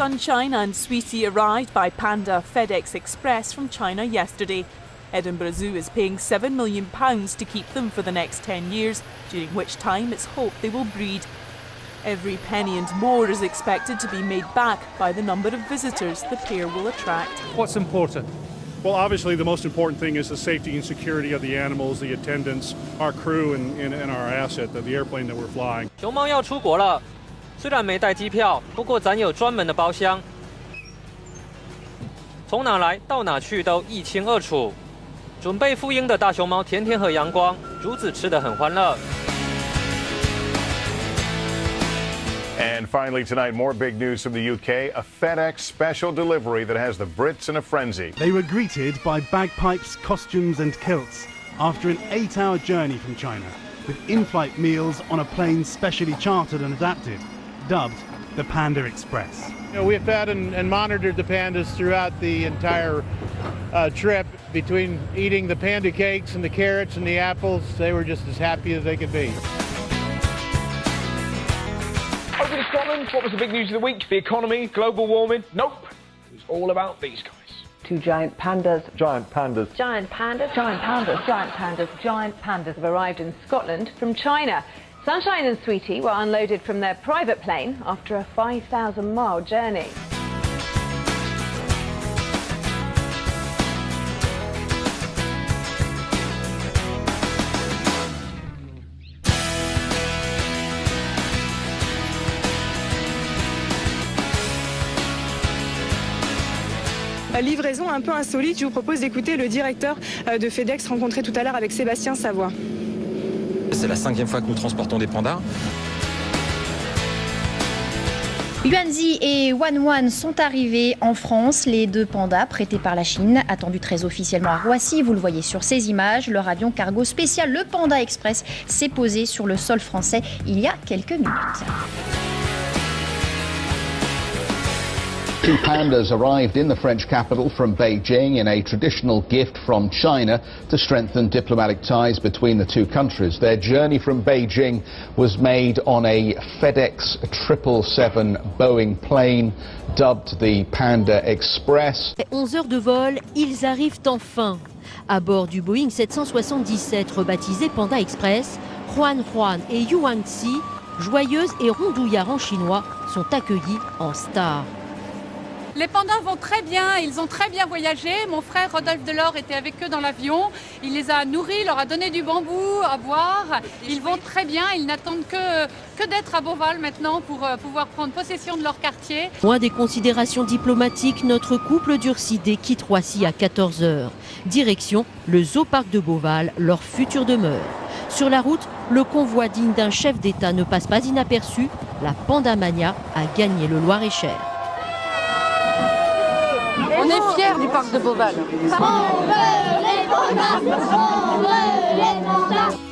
Sunshine and Sweetie arrived by Panda FedEx Express from China yesterday. Edinburgh Zoo is paying £7 million to keep them for the next 10 years, during which time it's hoped they will breed. Every penny and more is expected to be made back by the number of visitors the pair will attract. What's important? Well, obviously the most important thing is the safety and security of the animals, the attendants, our crew and our asset, the airplane that we're flying. 熊猫要出国了，虽然没带机票，不过咱有专门的包厢，从哪来到哪去都一清二楚。准备赴英的大熊猫甜甜和阳光，竹子吃得很欢乐。 And finally tonight, more big news from the UK, a FedEx special delivery that has the Brits in a frenzy. They were greeted by bagpipes, costumes and kilts after an 8-hour journey from China, with in-flight meals on a plane specially chartered and adapted, dubbed the Panda Express. You know, we have fed and monitored the pandas throughout the entire trip. Between eating the panda cakes and the carrots and the apples, they were just as happy as they could be. Over to Scotland, what was the big news of the week? The economy, global warming? Nope. It was all about these guys. Two giant pandas. Giant pandas. Giant pandas. Giant pandas. Giant pandas. Giant pandas have arrived in Scotland from China. Sunshine and Sweetie were unloaded from their private plane after a 5,000-mile journey. Livraison un peu insolite, je vous propose d'écouter le directeur de FedEx rencontré tout à l'heure avec Sébastien Savoie. C'est la 5e fois que nous transportons des pandas. Yuanzi et Wanwan sont arrivés en France. Les deux pandas prêtés par la Chine, attendus très officiellement à Roissy. Vous le voyez sur ces images. Leur avion cargo spécial, le Panda Express, s'est posé sur le sol français il y a quelques minutes. Two pandas arrived in the French capital from Beijing in a traditional gift from China to strengthen diplomatic ties between the two countries. Their journey from Beijing was made on a FedEx 777 Boeing plane dubbed the Panda Express. 11 heures de vol, ils arrivent enfin. À bord du Boeing 777 rebaptisé Panda Express, Huan et Yuanzi, joyeuses et rondouillards en chinois, sont accueillis en stars. Les pandas vont très bien, ils ont très bien voyagé. Mon frère Rodolphe Delors était avec eux dans l'avion. Il les a nourris, leur a donné du bambou à boire. Ils vont très bien, ils n'attendent que d'être à Beauval maintenant pour pouvoir prendre possession de leur quartier. Loin des considérations diplomatiques, notre couple d'Ursidés quitte Roissy à 14 h. Direction le Zoo-Parc de Beauval, leur future demeure. Sur la route, le convoi digne d'un chef d'État ne passe pas inaperçu. La Pandamania a gagné le Loir-et-Cher. On est fiers du parc de Beauval. On veut les pandas, on veut les pandas.